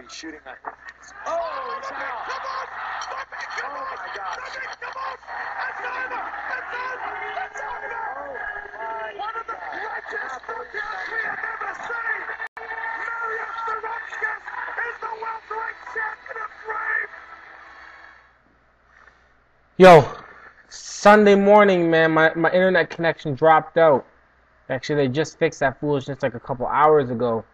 He's shooting at him. Oh, he's out. Come on! Stop it! Come on! My God. Come on! It's over! It's over! It's over! Oh, one of the greatest knockouts we have ever seen! Marius Zaromskis is the welterweight champion of Brave! Yo, Sunday morning, man, my internet connection dropped out. Actually, they just fixed that foolishness like a couple hours ago.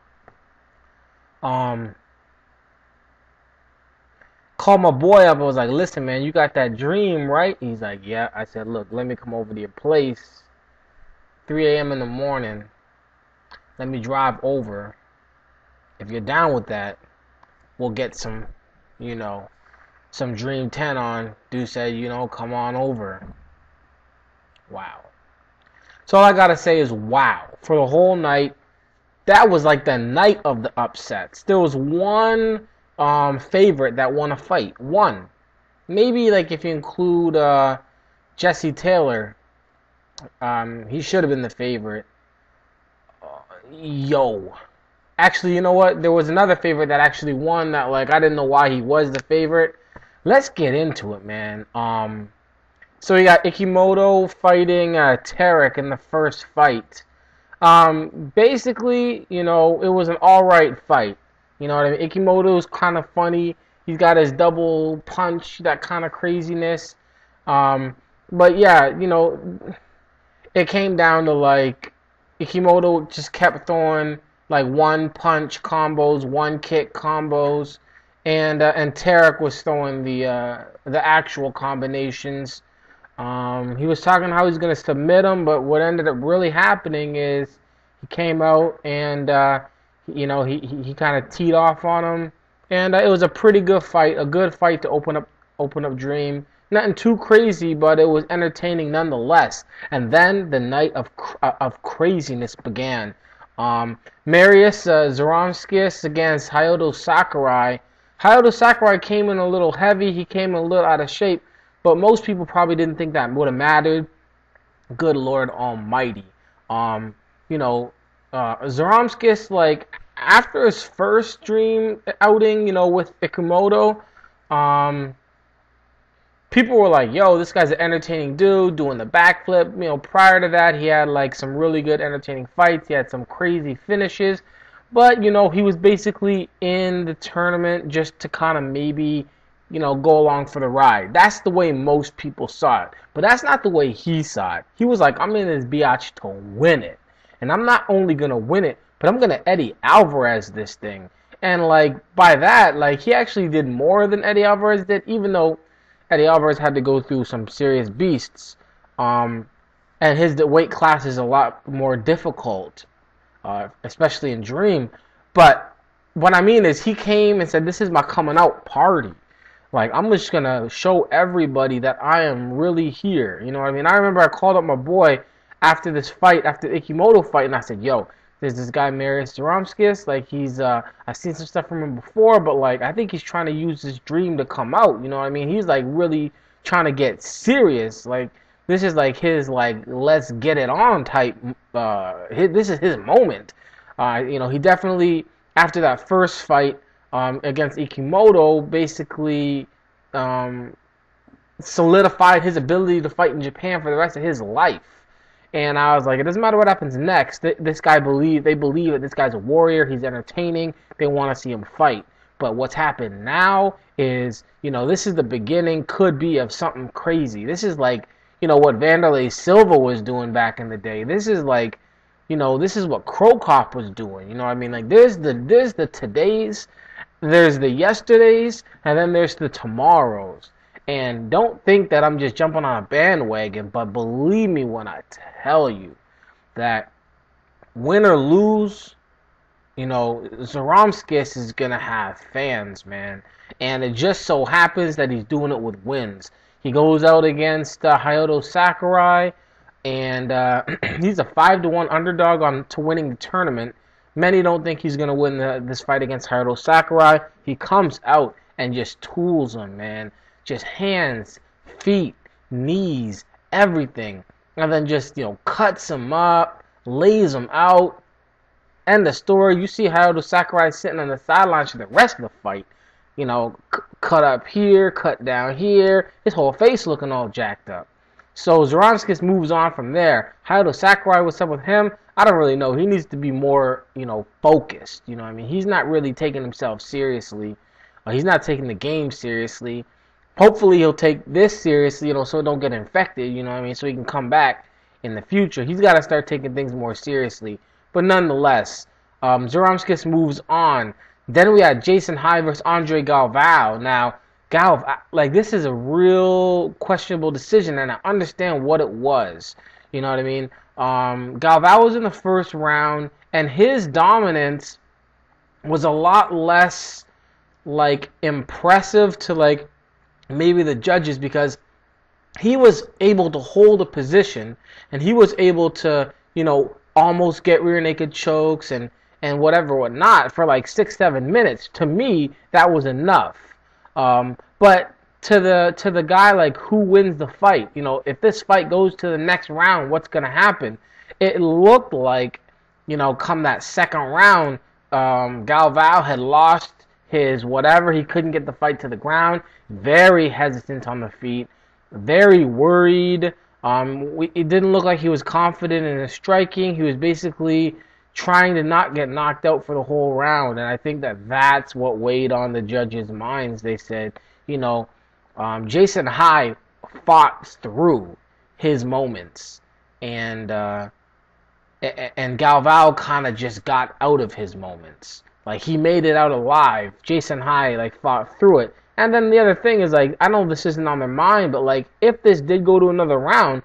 Called my boy up. I was like, listen, man, you got that dream, right? He's like, yeah. I said, look, let me come over to your place, 3 a.m. in the morning. Let me drive over. If you're down with that, we'll get some Dream 10 on. Dude said, come on over. Wow. So all I gotta say is wow. For the whole night, that was like the night of the upsets. There was one favorite that won a fight. One. Maybe like if you include Jesse Taylor, he should have been the favorite. Actually, you know what? There was another favorite that actually won that, like, I didn't know why he was the favorite. Let's get into it, man. So you got Ikimoto fighting Tarek in the first fight. Basically, it was an alright fight. You know what I mean? Ikimoto's kind of funny. He's got his double punch, that kind of craziness. But yeah, it came down to, like, Ikimoto just kept throwing like one punch combos, one kick combos, and Tarek was throwing the actual combinations. He was talking how he's gonna submit him, but what ended up really happening is he came out and he kind of teed off on him, and it was a pretty good fight, a good fight to open up Dream. Nothing too crazy, but it was entertaining nonetheless. And then the night of craziness began. Marius Zaromskis against Hayato Sakurai. Hayato Sakurai came in a little heavy. He came in a little out of shape, but most people probably didn't think that would have mattered. Good Lord Almighty. Zaromskis, like, after his first Dream outing, with Ikimoto, people were like, yo, this guy's an entertaining dude doing the backflip. Prior to that, he had like some really good entertaining fights. He had some crazy finishes. But, he was basically in the tournament just to kind of maybe, go along for the ride. That's the way most people saw it. But that's not the way he saw it. He was like, I'm in this biatch to win it. And I'm not only going to win it, but I'm going to Eddie Alvarez this thing. And, like, by that, like, he actually did more than Eddie Alvarez did, even though Eddie Alvarez had to go through some serious beasts, and his weight class is a lot more difficult, especially in Dream. But what I mean is he came and said, this is my coming out party. Like, I'm just going to show everybody that I am really here. You know what I mean? I remember I called up my boy after this fight, after the Ikimoto fight, and I said, yo, there's this guy Marius Zaromskis, like, I've seen some stuff from him before, but, like, I think he's trying to use this Dream to come out, you know what I mean? He's, like, really trying to get serious, like, this is, like, his, like, let's get it on type, this is his moment. He definitely, after that first fight against Ikimoto, basically solidified his ability to fight in Japan for the rest of his life. And I was like, it doesn't matter what happens next. This guy they believe that this guy's a warrior. He's entertaining. They want to see him fight. But what's happened now is, this is the beginning, could be, of something crazy. This is like, what Vanderlei Silva was doing back in the day. This is like, this is what Krokop was doing. You know what I mean? Like, there's the todays, there's the yesterdays, and then there's the tomorrows. And don't think that I'm just jumping on a bandwagon, but believe me when I tell you that win or lose, Zaromskis is going to have fans, man. And it just so happens that he's doing it with wins. He goes out against Hayato Sakurai, and he's a 5-1 underdog to winning the tournament. Many don't think he's going to win this fight against Hayato Sakurai. He comes out and just tools him, man. Just hands, feet, knees, everything. And then just, cuts him up, lays him out. End the story. You see Hayato Sakurai sitting on the sidelines for the rest of the fight. You know, cut up here, cut down here. His whole face looking all jacked up. So Zaromskis moves on from there. Hayato Sakurai, what's up with him? I don't really know. He needs to be more, focused. You know what I mean? He's not really taking himself seriously. He's not taking the game seriously. Hopefully he'll take this seriously, so it don't get infected, you know what I mean? So he can come back in the future. He's got to start taking things more seriously. But nonetheless, Zaromskis moves on. Then we had Jason High versus Andre Galvao. Now, this is a real questionable decision, and I understand what it was. You know what I mean? Galvao was in the first round, and his dominance was a lot less, impressive to, maybe the judges, because he was able to hold a position, and he was able to, almost get rear naked chokes and whatnot for 6-7 minutes. To me, that was enough. But to the guy, who wins the fight? If this fight goes to the next round, what's gonna happen? It looked like, come that second round, Galvao had lost his whatever. He couldn't get the fight to the ground. Very hesitant on the feet. Very worried. It didn't look like he was confident in his striking. He was basically trying to not get knocked out for the whole round, and I think that's what weighed on the judges' minds. They said, Jason High fought through his moments, and Galvao kind of just got out of his moments. He made it out alive. Jason High fought through it. And then the other thing is, I know this isn't on their mind, but if this did go to another round,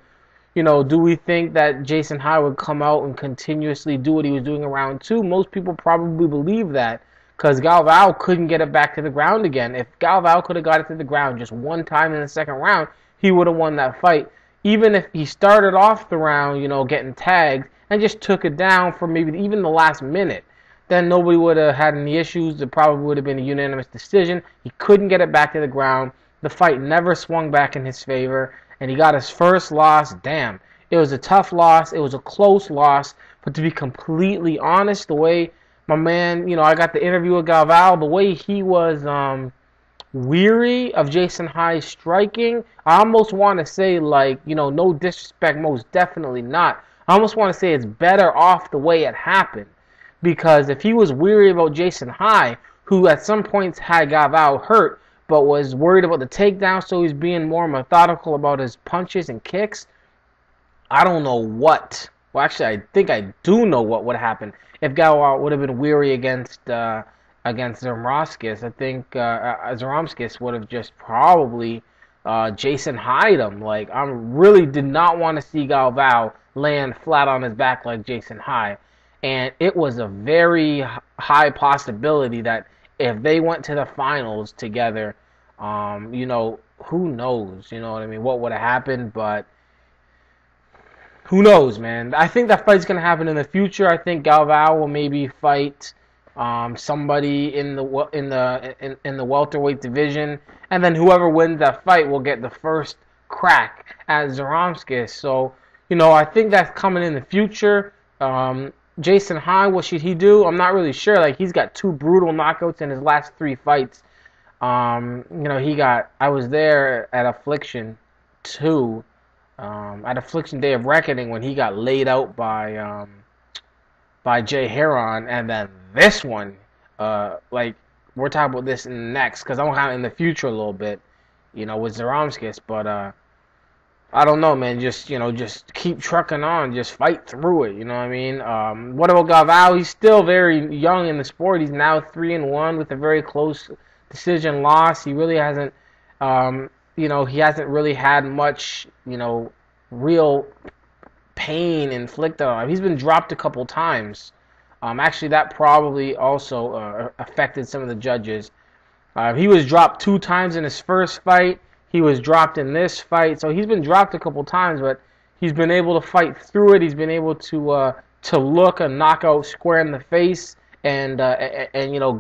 do we think that Jason High would come out and continuously do what he was doing in round 2? Most people probably believe that, because Galvao couldn't get it back to the ground again. If Galvao could have got it to the ground just one time in the second round, he would have won that fight. Even if he started off the round, getting tagged, and just took it down for maybe even the last minute, then nobody would have had any issues. It probably would have been a unanimous decision. He couldn't get it back to the ground. The fight never swung back in his favor, and he got his first loss. Damn. It was a tough loss. It was a close loss. But to be completely honest, the way my man, I got the interview with Galvao, the way he was weary of Jason High's striking, I almost want to say, no disrespect, most definitely not. I almost want to say it's better off the way it happened. Because if he was weary about Jason High, who at some points had Galvao hurt, but was worried about the takedown, so he's being more methodical about his punches and kicks, I don't know what. Well, actually, I think I do know what would happen if Galvao would have been weary against Zaromskis. I think Zaromskis would have just probably Jason Hyde him. I really did not want to see Galvao land flat on his back like Jason Hyde. And it was a very high possibility that if they went to the finals together, who knows, what would have happened, but who knows, man. I think that fight's going to happen in the future. I think Galvao will maybe fight somebody in the welterweight division, and then whoever wins that fight will get the first crack at Zaromskis. So, I think that's coming in the future. Jason High, what should he do? I'm not really sure. He's got 2 brutal knockouts in his last 3 fights. I was there at Affliction 2, at Affliction Day of Reckoning, when he got laid out by Jay Heron, and then this one, we're talking about this next, because I'm kind of in the future a little bit, with Zaromskis, but I don't know, man. Just keep trucking on. Just fight through it. You know what I mean? What about Galvao? He's still very young in the sport. He's now 3-1 with a very close decision loss. He really hasn't, he hasn't really had much, real pain inflicted on him. He's been dropped a couple times. Actually, that probably also affected some of the judges. He was dropped 2 times in his first fight. He was dropped in this fight, so he's been dropped a couple times, but he's been able to fight through it. He's been able to look a knockout square in the face and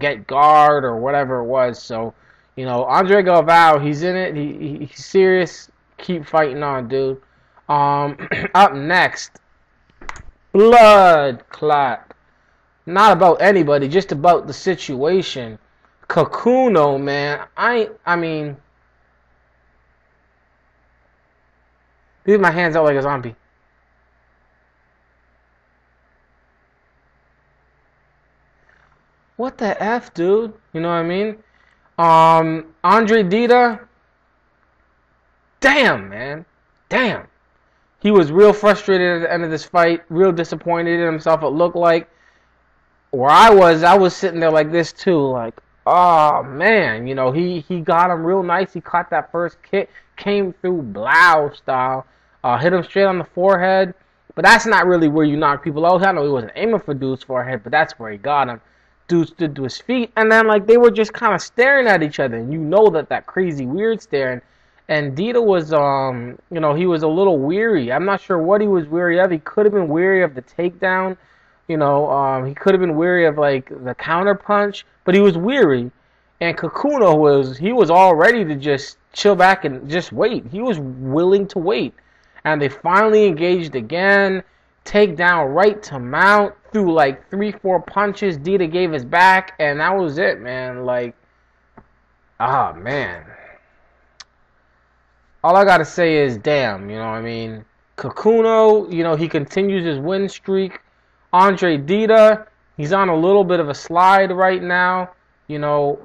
get guard or whatever it was. So, Andre Galvao, he's in it. He's serious. Keep fighting on, dude. Up next, blood clot not about anybody, just about the situation. Kakuno, man, I mean, leave my hands out like a zombie. What the F, dude? You know what I mean? Andre Dida, damn, man. Damn. He was real frustrated at the end of this fight, real disappointed in himself, it looked like. Where I was sitting there like this too, like, oh man, you know, he got him real nice. He caught that first kick, came through blow style, hit him straight on the forehead. But that's not really where you knock people out. I know he wasn't aiming for Dude's forehead, but that's where he got him. Dude stood to his feet, and then like they were just kind of staring at each other, and you know that crazy weird staring. And Dida was, you know, he was a little weary. I'm not sure what he was weary of. He could have been weary of the takedown. You know, he could have been weary of like the counter punch, but he was weary. And Kakuno was all ready to just chill back and just wait. He was willing to wait. And they finally engaged again. Takedown right to mount. Threw like 3-4 punches. Dida gave his back, and that was it, man. Like, ah, man. All I gotta say is, damn, you know what I mean? Kakuno, you know, he continues his win streak. Andre Dida, he's on a little bit of a slide right now. You know,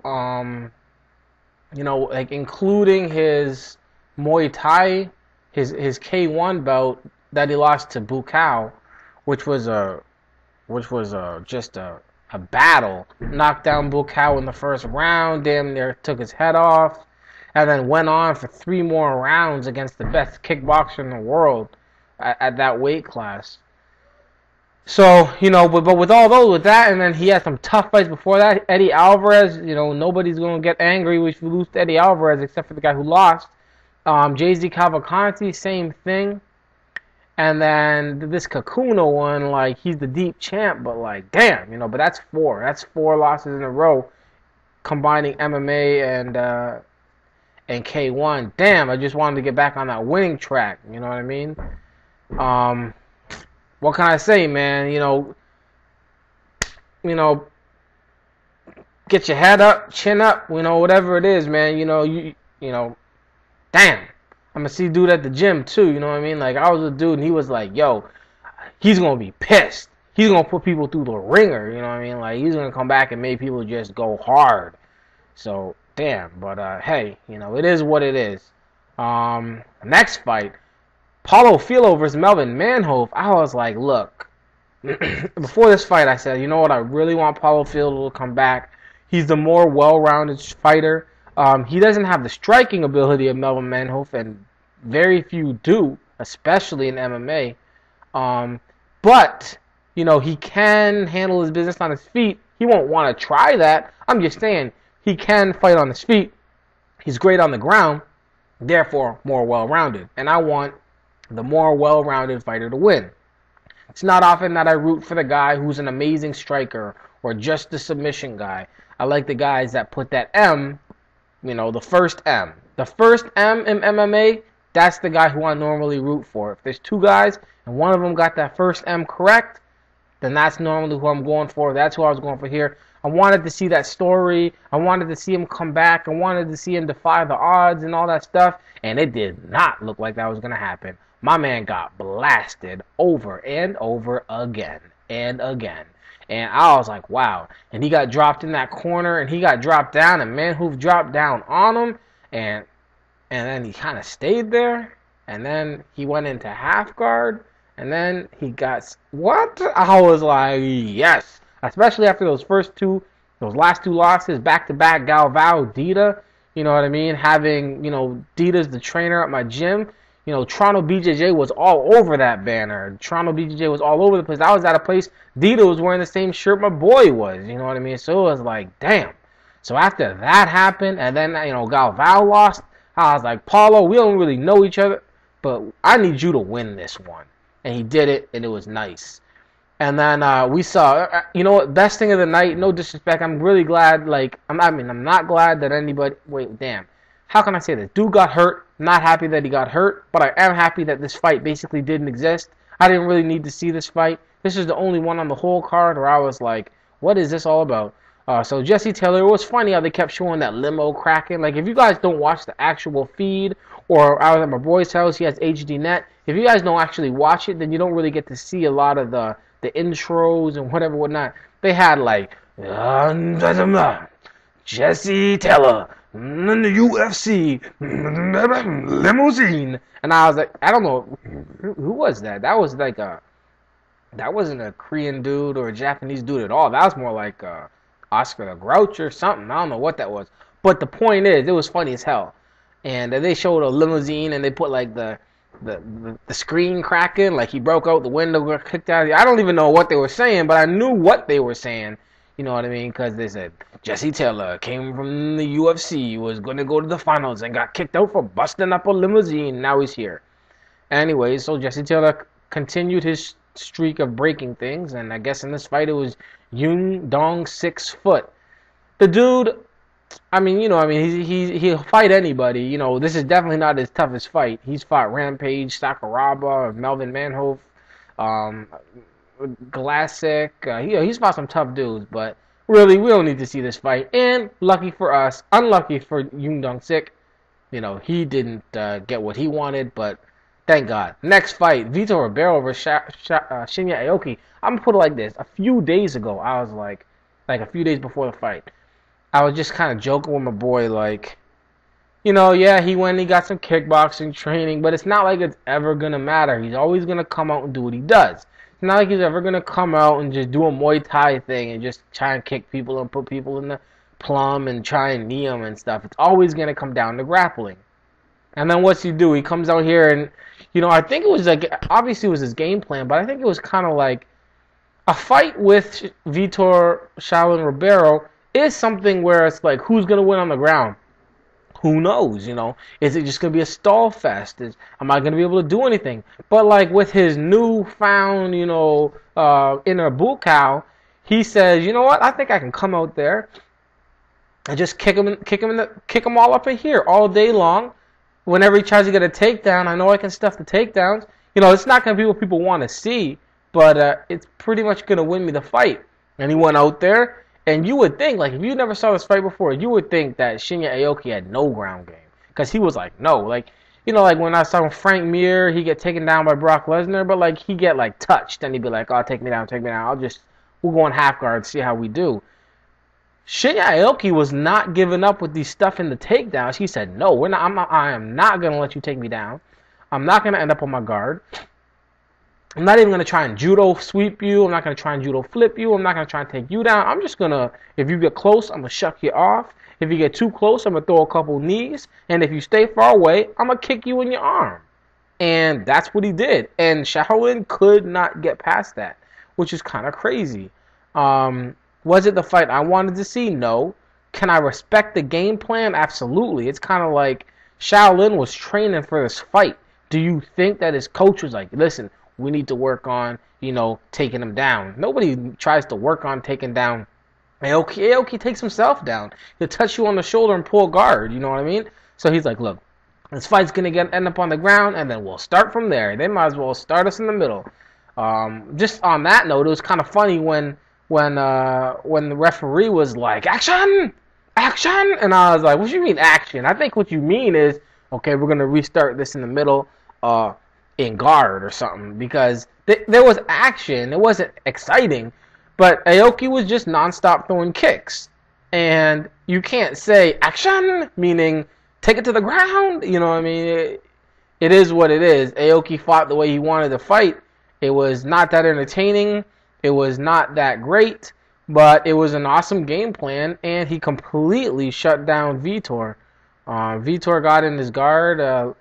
like including his Muay Thai, his K1 belt that he lost to Bukaw, which was just a battle. Knocked down Bukaw in the first round, damn near took his head off, and then went on for 3 more rounds against the best kickboxer in the world at that weight class. So, you know, but with all those, with that, and then he had some tough fights before that. Eddie Alvarez, you know, nobody's going to get angry if you lose to Eddie Alvarez except for the guy who lost. Jay-Z Cavalcanti, same thing. And then this Kakuno one, like, he's the deep champ, but like, damn, you know, but that's 4. That's 4 losses in a row, combining MMA and K1. Damn, I just wanted to get back on that winning track, you know what I mean? What can I say, man? You know, get your head up, chin up, you know, whatever it is, man. You know, damn. I'm gonna see dude at the gym too, you know what I mean? Like, I was a dude and he was like, yo, he's gonna be pissed. He's gonna put people through the ringer, you know what I mean? Like, he's gonna come back and make people just go hard. So, damn, but hey, you know, it is what it is. Next fight, Paulo Filho versus Melvin Manhoef. I was like, look, before this fight, I said, you know what? I really want Paulo Filho to come back. He's the more well-rounded fighter. He doesn't have the striking ability of Melvin Manhoef, and very few do, especially in MMA. But, you know, he can handle his business on his feet. He won't want to try that. I'm just saying, he can fight on his feet. He's great on the ground, therefore more well-rounded. And I want the more well-rounded fighter to win. It's not often that I root for the guy who's an amazing striker or just the submission guy. I like the guys that put that M, you know, the first M. The first M in MMA, that's the guy who I normally root for. If there's 2 guys and one of them got that first M correct, then that's normally who I'm going for. That's who I was going for here. I wanted to see that story. I wanted to see him come back. I wanted to see him defy the odds and all that stuff. And it did not look like that was going to happen. My man got blasted over and over again and again. And I was like, wow. And he got dropped in that corner, and he got dropped down, and Manhoef dropped down on him, and then he kind of stayed there, and then he went into half guard, and then he got, what? I was like, yes. Especially after those last 2 losses, back-to-back Galvao, Dida, you know what I mean? Having, you know, Dida's the trainer at my gym. You know, Toronto BJJ was all over that banner. Toronto BJJ was all over the place. I was at a place, Dida was wearing the same shirt my boy was. You know what I mean? So it was like, damn. So after that happened, and then, you know, Galvao lost, I was like, Paulo, we don't really know each other, but I need you to win this one. And he did it, and it was nice. And then we saw, you know what, best thing of the night, no disrespect, I'm really glad, like, I'm not glad that anybody, wait, damn. How can I say this? Dude got hurt. Not happy that he got hurt, but I am happy that this fight basically didn't exist. I didn't really need to see this fight. This is the only one on the whole card where I was like, what is this all about? So Jesse Taylor, it was funny how they kept showing that limo cracking. Like, if you guys don't watch the actual feed, or I was at my boy's house, he has HD net. If you guys don't actually watch it, then you don't really get to see a lot of the intros and whatnot. They had like, Jesse Taylor, the UFC, limousine. And I was like, I don't know, who was that? That was like that wasn't a Korean dude or a Japanese dude at all. That was more like Oscar the Grouch or something. I don't know what that was. But the point is, it was funny as hell. And they showed a limousine, and they put like the screen cracking, like he broke out, the window got kicked out. I don't even know what they were saying, but I knew what they were saying. You know what I mean? Because they said Jesse Taylor came from the UFC, was going to go to the finals, and got kicked out for busting up a limousine. Now he's here. Anyway, so Jesse Taylor continued his streak of breaking things, and I guess in this fight it was Yoon Dong 6 foot. The dude, he'll fight anybody. You know, this is definitely not his toughest fight. He's fought Rampage, Sakuraba, Melvin Manhoef, Glassick. He's fought some tough dudes, but really, we don't need to see this fight. And lucky for us, unlucky for Yoon Dong Sik, he didn't get what he wanted, but thank God. Next fight, Vitor Ribeiro versus Shinya Aoki. I'm gonna put it like this: a few days ago, I was like a few days before the fight, I was just kind of joking with my boy, like, yeah, he went and he got some kickboxing training, but it's not like it's ever going to matter. He's always going to come out and do what he does. It's not like he's ever going to come out and just do a Muay Thai thing and just try and kick people and put people in the plum and try and knee them and stuff. It's always going to come down to grappling. And then what's he do? He comes out here and, I think it was like, obviously it was his game plan, but I think it was kind of like a fight with Vitor Shaolin Ribeiro is something where it's like, who's going to win on the ground? Who knows, Is it just going to be a stall fest? Am I going to be able to do anything? But, like, with his newfound, inner bull cow, he says, you know what? I think I can come out there and just kick him all up in here all day long. Whenever he tries to get a takedown, I know I can stuff the takedowns. It's not going to be what people want to see, but it's pretty much going to win me the fight. And he went out there. And you would think, like, if you never saw this fight before, you would think that Shinya Aoki had no ground game. Because he was like, no. Like, like when I saw Frank Mir, he get taken down by Brock Lesnar, but, like, he get, like, touched. And he'd be like, oh, take me down. We'll go on half guard, see how we do. Shinya Aoki was not giving up with these stuff in the takedowns. He said, no, I am not going to let you take me down. I'm not going to end up on my guard. I'm not even going to try and judo sweep you. I'm not going to try and judo flip you. I'm not going to try and take you down. I'm just going to, if you get close, I'm going to shuck you off. If you get too close, I'm going to throw a couple knees. And if you stay far away, I'm going to kick you in your arm. And that's what he did. And Shaolin could not get past that, which is kind of crazy. Was it the fight I wanted to see? No. Can I respect the game plan? Absolutely. It's kind of like Shaolin was training for this fight. Do you think that his coach was like, listen, we need to work on, taking him down? Nobody tries to work on taking down Aoki. Aoki takes himself down. He'll touch you on the shoulder and pull guard, you know what I mean? So he's like, look, this fight's going to end up on the ground, and then we'll start from there. They might as well start us in the middle. Just on that note, it was kind of funny when the referee was like, action! Action! And I was like, what do you mean action? I think what you mean is, okay, we're going to restart this in the middle, in guard or something, because there was action. It wasn't exciting, but Aoki was just nonstop throwing kicks, and you can't say action meaning take it to the ground. You know what I mean? It is what it is. Aoki fought the way he wanted to fight. It was not that entertaining. It was not that great, but it was an awesome game plan, and he completely shut down Vitor. Vitor got in his guard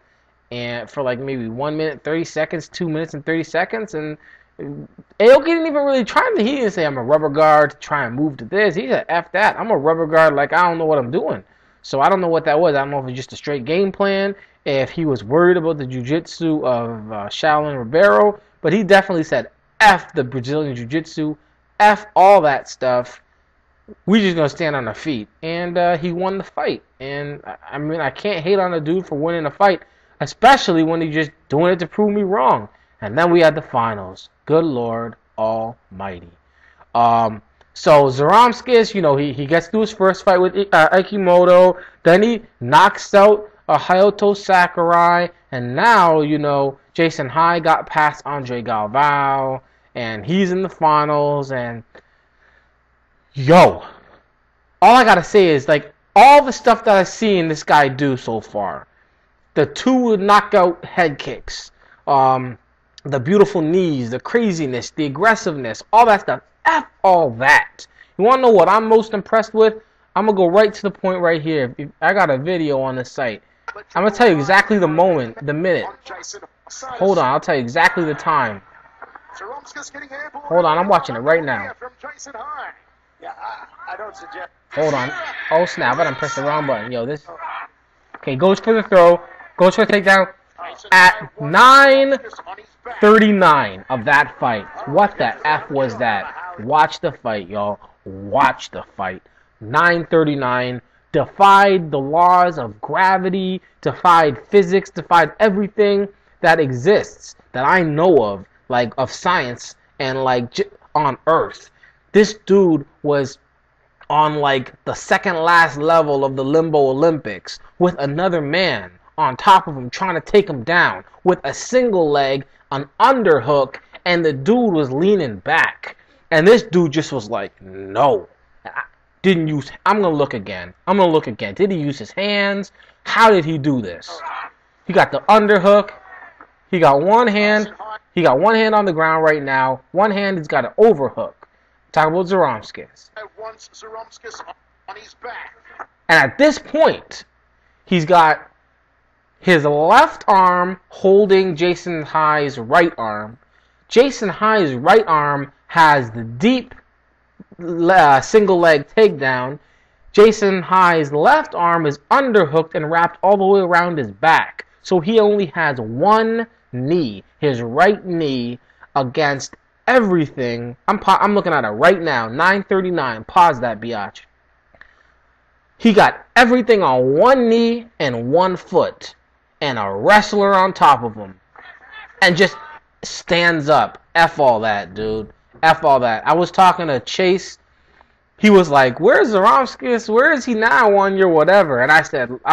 and for like maybe 1 minute 30 seconds, 2 minutes and 30 seconds, and Aoki didn't even really try to. He didn't say I'm a rubber guard to try and move to this. He said F that. I'm a rubber guard, like I don't know what I'm doing. So I don't know what that was. I don't know if it's just a straight game plan, if he was worried about the jiu-jitsu of Shaolin Ribeiro, but he definitely said F the Brazilian jiu-jitsu, F all that stuff. We just gonna stand on our feet, and he won the fight. And I mean, I can't hate on a dude for winning a fight, especially when he's just doing it to prove me wrong. And then we had the finals. Good Lord almighty. So Zaromskis, he gets through his first fight with Aikimoto. Then he knocks out Hayato Sakurai. And now, Jason High got past Andre Galvao. And he's in the finals. And, all I got to say is, all the stuff that I've seen this guy do so far. The 2 knockout head kicks. The beautiful knees, the craziness, the aggressiveness, all that stuff. F all that. You want to know what I'm most impressed with? I'm going to go right to the point right here. I got a video on the site. I'm going to tell you exactly the moment, the minute. Hold on, I'll tell you exactly the time. Hold on, I'm watching it right now. Hold on. Oh, snap, I done pressed the wrong button. This... Okay, goes for the throw. Goes for the takedown. At 9:39 of that fight. What the F was that? Watch the fight, y'all. Watch the fight. 9:39. Defied the laws of gravity. Defied physics. Defied everything that exists that I know of, of science and, on Earth. This dude was on, the second last level of the Limbo Olympics with another man on top of him trying to take him down with a single leg, an underhook, and the dude was leaning back. And this dude just was like, no. I'm going to look again. Did he use his hands? How did he do this? He got the underhook. He got one hand. He got one hand on the ground right now. One hand, he's got an overhook. Talk about Zaromskis. And at this point, he's got his left arm holding Jason High's right arm. Jason High's right arm has the deep single leg takedown. Jason High's left arm is underhooked and wrapped all the way around his back. So he only has one knee, his right knee, against everything. I'm looking at it right now. 9:39. Pause that, biatch. He got everything on one knee and one foot. And a wrestler on top of him. And just stands up. F all that, dude. F all that. I was talking to Chase. He was like, where's Zaromskis? Where is he now on your whatever? And I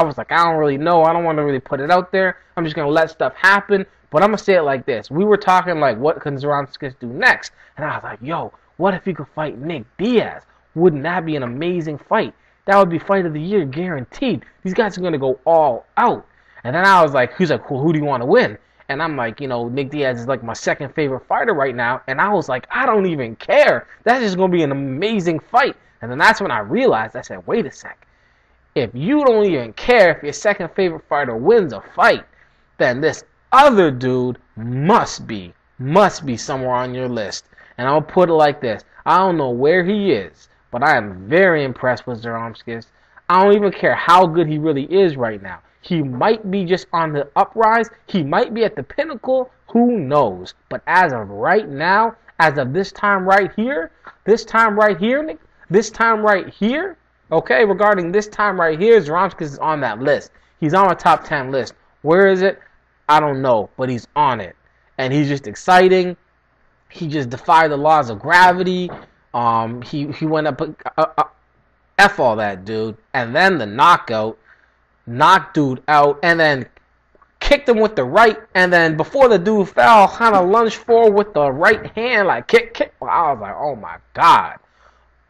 was like, I don't really know. I don't want to really put it out there. I'm just going to let stuff happen. But I'm going to say it like this. We were talking what can Zaromskis do next? And I was like, what if he could fight Nick Diaz? Wouldn't that be an amazing fight? That would be fight of the year guaranteed. These guys are going to go all out. And then I was like, he's like, well, who do you want to win? And I'm like, Nick Diaz is my second favorite fighter right now. And I was like, I don't even care. That's just going to be an amazing fight. And then that's when I realized, I said, wait a sec. If you don't even care if your second favorite fighter wins a fight, then this other dude must be somewhere on your list. And I'll put it like this. I don't know where he is, but I am very impressed with Zaromskis. I don't even care how good he really is right now. He might be just on the uprise. He might be at the pinnacle. Who knows? But as of right now, as of this time right here, okay, regarding this time right here, Zaromskis is on that list. He's on a top 10 list. Where is it? I don't know, but he's on it. And he's just exciting. He just defied the laws of gravity. He went up, F all that, dude. And then the knockout. Knocked dude out, and then kicked him with the right, and then before the dude fell, kind of lunged forward with the right hand, kick. I was like, oh my God.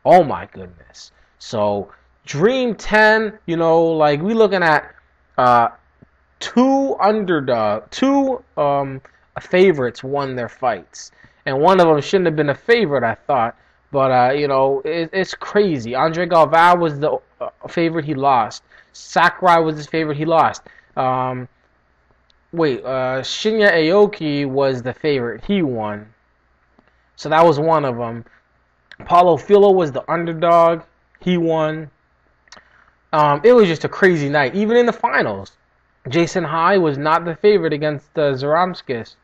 Oh my goodness. So, Dream 10, we looking at two favorites won their fights. And one of them shouldn't have been a favorite, I thought. But, it's crazy. Andre Galvao was the favorite, he lost. Sakurai was his favorite, he lost. Shinya Aoki was the favorite, he won. So that was one of them. Paulo Filho was the underdog, he won. It was just a crazy night. Even in the finals, Jason High was not the favorite against Zaromskis.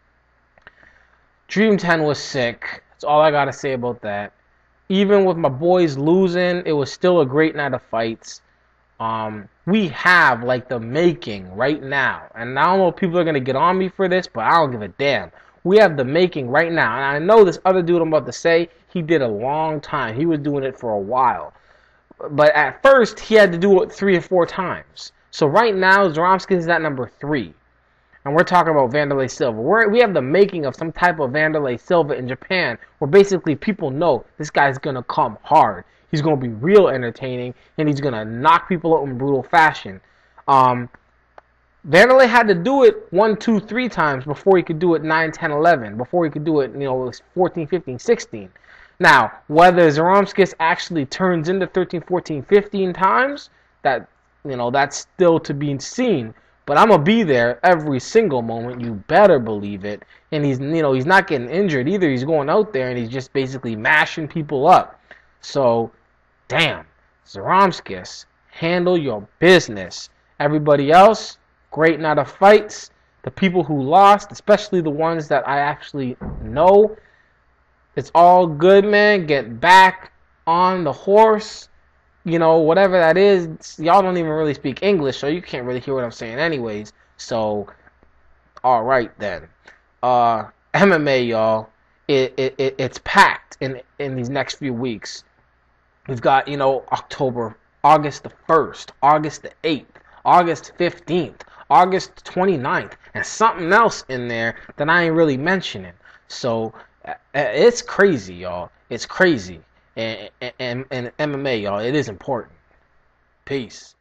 Dream 10 was sick. That's all I got to say about that. Even with my boys losing, it was still a great night of fights. We have the making right now, and I don't know if people are going to get on me for this, but I don't give a damn. we have the making right now. And I know this other dude I'm about to say, he did a long time. He was doing it for a while. But at first, he had to do it 3 or 4 times. So right now, Zaromskis is at number 3. And we're talking about Wanderlei Silva. We have the making of some type of Wanderlei Silva in Japan, where basically people know this guy's going to come hard. He's going to be real entertaining, and he's going to knock people out in brutal fashion. Wanderlei had to do it 1, 2, 3 times before he could do it 9, 10, 11. Before he could do it, 14, 15, 16. Now, whether Zaromskis actually turns into 13, 14, 15 times, that's still to be seen. But I'm gonna be there every single moment. You better believe it. And he's not getting injured either. He's going out there and he's just basically mashing people up. So, damn, Zaromskis, handle your business. Everybody else, great night of fights. The people who lost, especially the ones that I actually know, it's all good, man. Get back on the horse. Whatever that is. Y'all don't even really speak English, so you can't really hear what I'm saying anyways. So, alright then. MMA, y'all, it's packed in these next few weeks. We've got, August the 1st, August the 8th, August 15th, August 29th, and something else in there that I ain't really mentioning. So, it's crazy, y'all. It's crazy. And MMA, y'all, it is important. Peace.